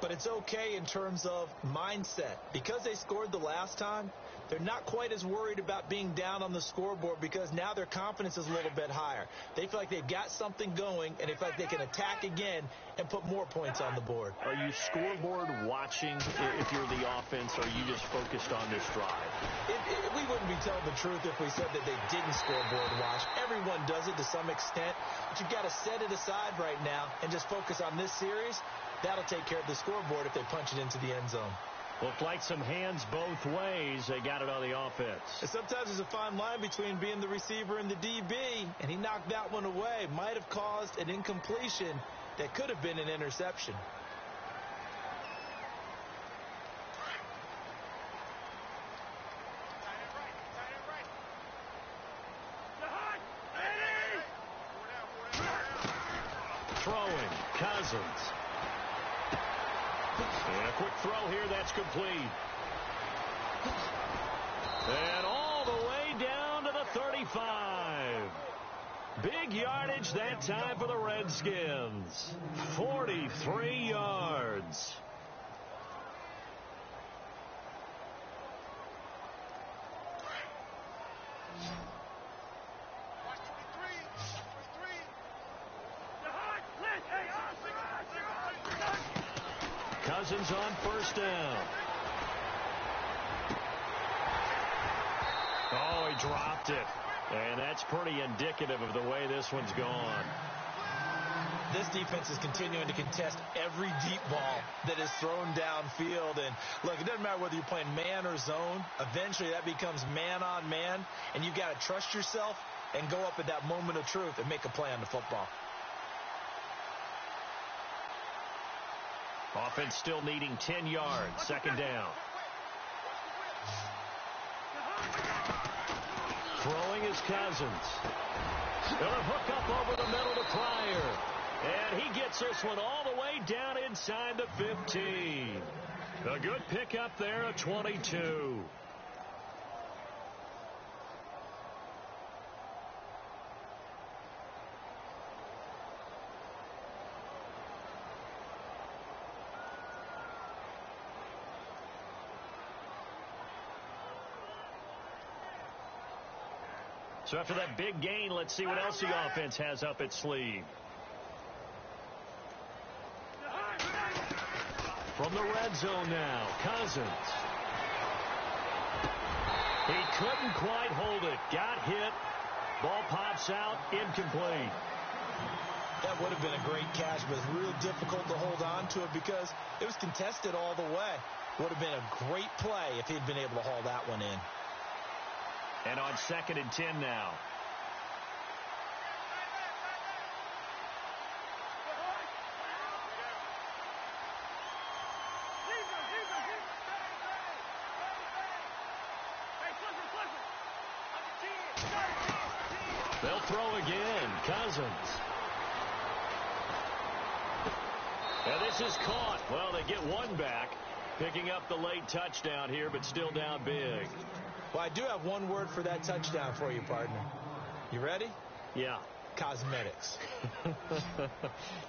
But it's okay in terms of mindset. Because they scored the last time, they're not quite as worried about being down on the scoreboard because now their confidence is a little bit higher. They feel like they've got something going, and they feel like they can attack again and put more points on the board. Are you scoreboard watching if you're the offense, or are you just focused on this drive? We wouldn't be telling the truth if we said that they didn't scoreboard watch. Everyone does it to some extent, but you've got to set it aside right now and just focus on this series. That'll take care of the scoreboard if they punch it into the end zone. Looked like some hands both ways. They got it on the offense. And sometimes there's a fine line between being the receiver and the DB, and he knocked that one away. Might have caused an incompletion that could have been an interception. Throwing, Cousins. And a quick throw here, that's complete. And all the way down to the 35. Big yardage that time for the Redskins. 43 yards. Cousins on first down. Oh, he dropped it. And that's pretty indicative of the way this one's gone. This defense is continuing to contest every deep ball that is thrown downfield. And look, it doesn't matter whether you're playing man or zone. Eventually that becomes man on man. And you've got to trust yourself and go up at that moment of truth and make a play on the football. Offense still needing 10 yards. Second down. Throwing is Cousins. Gonna hook up over the middle to Pryor. And he gets this one all the way down inside the 15. A good pickup there at 22. So after that big gain, let's see what else the offense has up its sleeve. From the red zone now, Cousins. He couldn't quite hold it. Got hit. Ball pops out. Incomplete. That would have been a great catch, but it's real difficult to hold on to it because it was contested all the way. Would have been a great play if he'd been able to haul that one in. And on 2nd and 10 now. They'll throw again. Cousins. And this is caught. Well, they get one back. Picking up the late touchdown here, but still down big. Well, I do have one word for that touchdown for you, partner. You ready? Yeah. Cosmetics.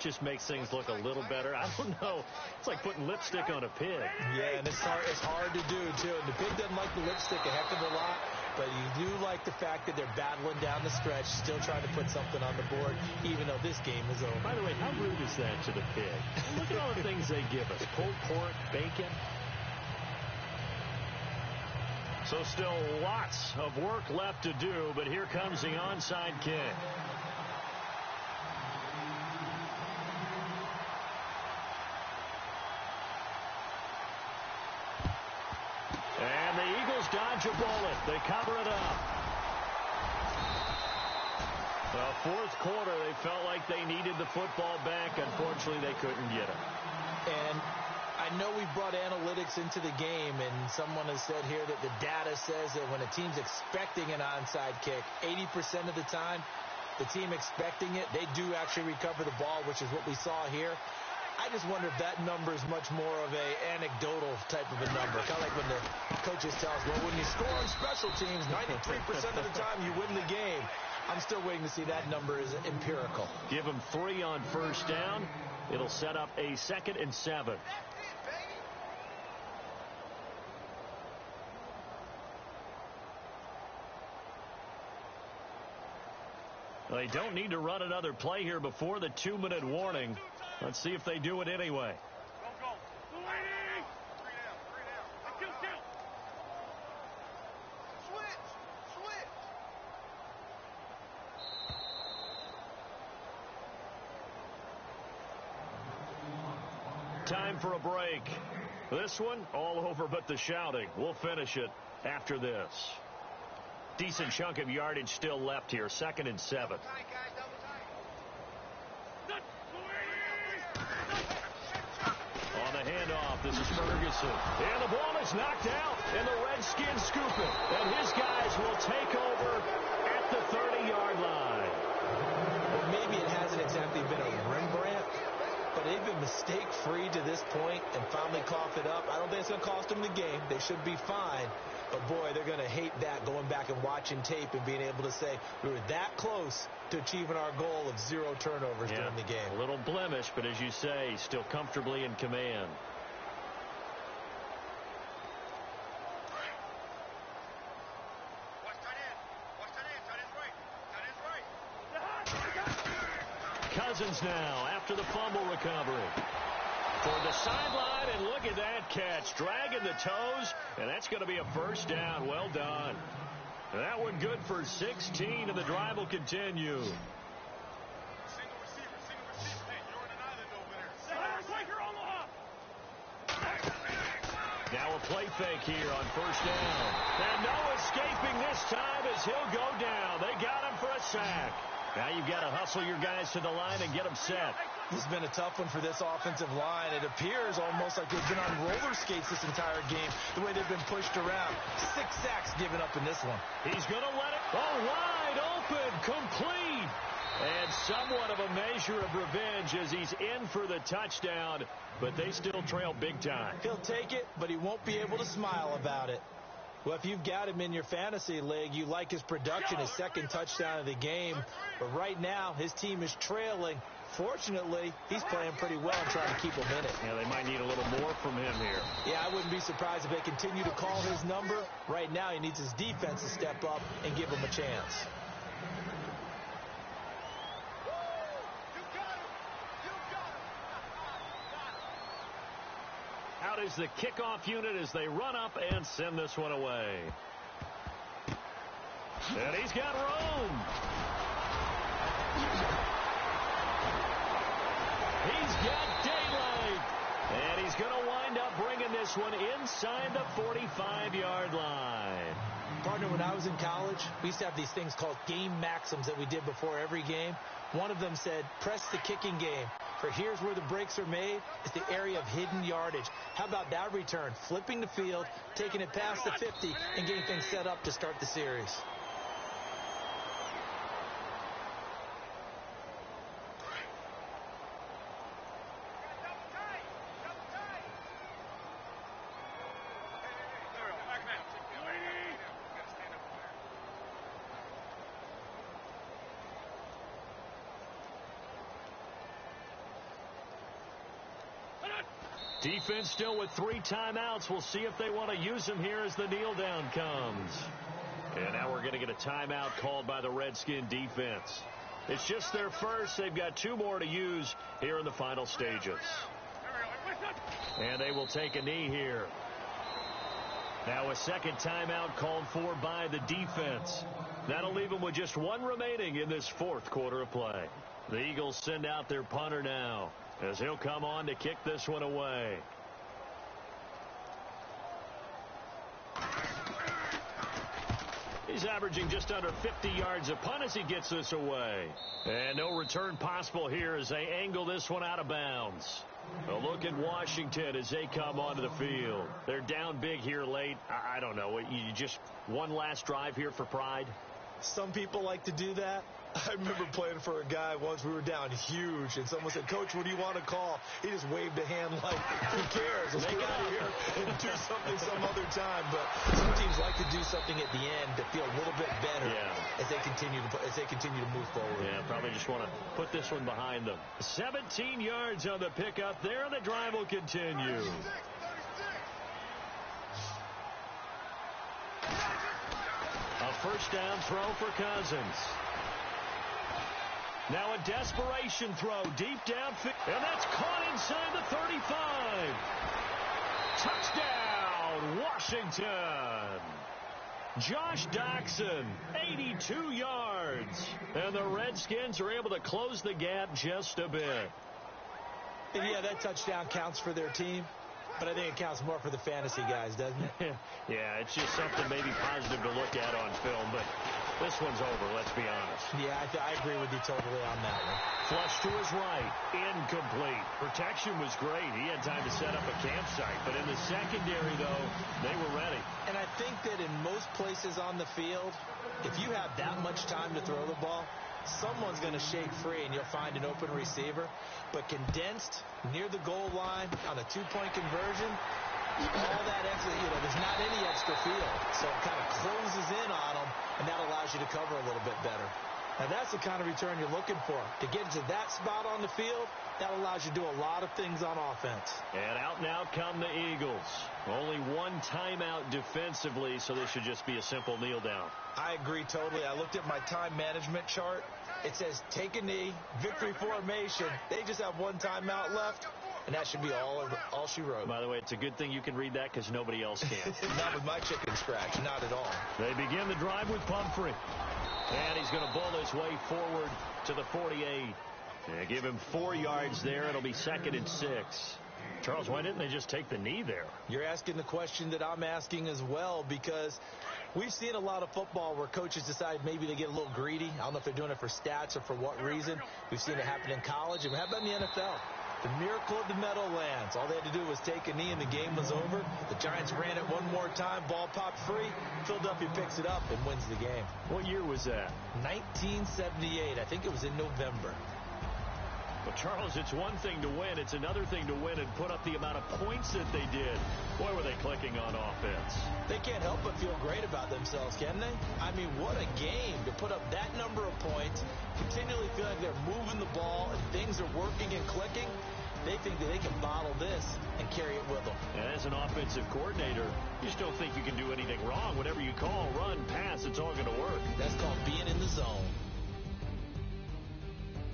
Just makes things look a little better. I don't know. It's like putting lipstick on a pig. Yeah, and it's hard to do, too. And the pig doesn't like the lipstick a heck of a lot, but you do like the fact that they're battling down the stretch, still trying to put something on the board, even though this game is over. By the way, how rude is that to the pig? Look at all the things they give us. Pulled pork, bacon. So still lots of work left to do, but here comes the onside kick. And the dodge a bullet. They cover it up. The fourth quarter, they felt like they needed the football back. Unfortunately, they couldn't get it. And I know we brought analytics into the game, and someone has said here that the data says that when a team's expecting an onside kick, 80% of the time, the team expecting it, they do actually recover the ball, which is what we saw here. I just wonder if that number is much more of a anecdotal type of a number. Kind of like when the coaches tell us, well, when you score on special teams, 93% of the time you win the game. I'm still waiting to see that number is empirical. Give them 3 on first down. It'll set up a 2nd and 7. They don't need to run another play here before the 2-minute warning. Let's see if they do it anyway. Go. 3 down. Kill. Switch. Time for a break. This one, all over but the shouting. We'll finish it after this. Decent chunk of yardage still left here. 2nd and 7. On the handoff, this is Ferguson. And the ball is knocked out, and the Redskins scoop it. And his guys will take over at the 30-yard line. Well, maybe it hasn't exactly been a Rembrandt, but they've been mistake-free to this point and finally cough it up. I don't think it's going to cost them the game. They should be fine. But, boy, they're going to hate that, going back and watching tape and being able to say we were that close to achieving our goal of 0 turnovers during the game. A little blemish, but as you say, still comfortably in command. Cousins now after the fumble recovery. Toward the sideline, and look at that catch. Dragging the toes, and that's going to be a first down. Well done. That one good for 16, and the drive will continue. Single receiver. Hey, you're on an island over there. Now a play fake here on first down. And no escaping this time as he'll go down. They got him for a sack. Now you've got to hustle your guys to the line and get them set. This has been a tough one for this offensive line. It appears almost like they've been on roller skates this entire game, the way they've been pushed around. 6 sacks given up in this one. He's going to let it go wide open, complete. And somewhat of a measure of revenge as he's in for the touchdown, but they still trail big time. He'll take it, but he won't be able to smile about it. Well, if you've got him in your fantasy league, you like his production, his 2nd touchdown of the game. But right now, his team is trailing. Fortunately, he's playing pretty well and trying to keep him in it. Yeah, they might need a little more from him here. Yeah, I wouldn't be surprised if they continue to call his number. Right now, he needs his defense to step up and give him a chance. Out is the kickoff unit as they run up and send this one away. And he's got room. He's got daylight. And he's going to wind up bringing this one inside the 45-yard line. Partner, when I was in college, we used to have these things called game maxims that we did before every game. One of them said, press the kicking game. For here's where the breaks are made. It's the area of hidden yardage. How about that return? Flipping the field, taking it past the 50, and getting things set up to start the series. Defense still with 3 timeouts. We'll see if they want to use them here as the kneel down comes. And now we're going to get a timeout called by the Redskin defense. It's just their first. They've got 2 more to use here in the final stages. And they will take a knee here. Now a 2nd timeout called for by the defense. That'll leave them with just 1 remaining in this 4th quarter of play. The Eagles send out their punter now, as he'll come on to kick this one away. He's averaging just under 50 yards a punt as he gets this away. And no return possible here as they angle this one out of bounds. A look at Washington as they come onto the field. They're down big here late. I don't know. You just one last drive here for pride? Some people like to do that. I remember playing for a guy once. We were down huge, and someone said, "Coach, what do you want to call?" He just waved a hand like, "Who cares? Let's get out of here and do something some other time." But some teams like to do something at the end to feel a little bit better as they continue to move forward. Yeah, probably just want to put this one behind them. 17 yards on the pickup there, and the drive will continue. A first down throw for Cousins. Now a desperation throw deep downfield, and that's caught inside the 35. Touchdown, Washington. Josh Doctson, 82 yards. And the Redskins are able to close the gap just a bit. And yeah, that touchdown counts for their team, but I think it counts more for the fantasy guys, doesn't it? Yeah, it's just something maybe positive to look at on film, but this one's over, let's be honest. Yeah, I agree with you totally on that one. Flush to his right, incomplete. Protection was great. He had time to set up a campsite, but in the secondary, though, they were ready. And I think that in most places on the field, if you have that much time to throw the ball, someone's going to shake free and you'll find an open receiver. But condensed near the goal line on a two-point conversion, all that extra, there's not any extra field. So it kind of closes in on them, and that allows you to cover a little bit better. And that's the kind of return you're looking for. To get to that spot on the field, that allows you to do a lot of things on offense. And out now come the Eagles. Only one timeout defensively, so this should just be a simple kneel down. I agree totally. I looked at my time management chart. It says take a knee, victory formation. They just have one timeout left, and that should be all she wrote. By the way, it's a good thing you can read that because nobody else can. Not with my chicken scratch, not at all. They begin the drive with Pumphrey. And he's going to bull his way forward to the 48. They give him 4 yards there. It'll be 2nd and 6. Charles, why didn't they just take the knee there? You're asking the question that I'm asking as well, because we've seen a lot of football where coaches decide maybe they get a little greedy. I don't know if they're doing it for stats or for what reason. We've seen it happen in college, and how about in the NFL? The miracle of the Meadowlands. All they had to do was take a knee and the game was over. The Giants ran it one more time. Ball popped free. Philadelphia picks it up and wins the game. What year was that? 1978. I think it was in November. Well, Charles, it's one thing to win. It's another thing to win and put up the amount of points that they did. Boy, were they clicking on offense. They can't help but feel great about themselves, can they? I mean, what a game to put up that number of points, continually feel like they're moving the ball and things are working and clicking. They think that they can bottle this and carry it with them. And as an offensive coordinator, you just don't think you can do anything wrong. Whatever you call, run, pass, it's all going to work. That's called being in the zone.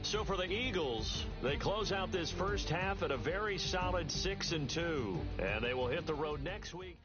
So for the Eagles, they close out this first half at a very solid 6-2. And they will hit the road next week.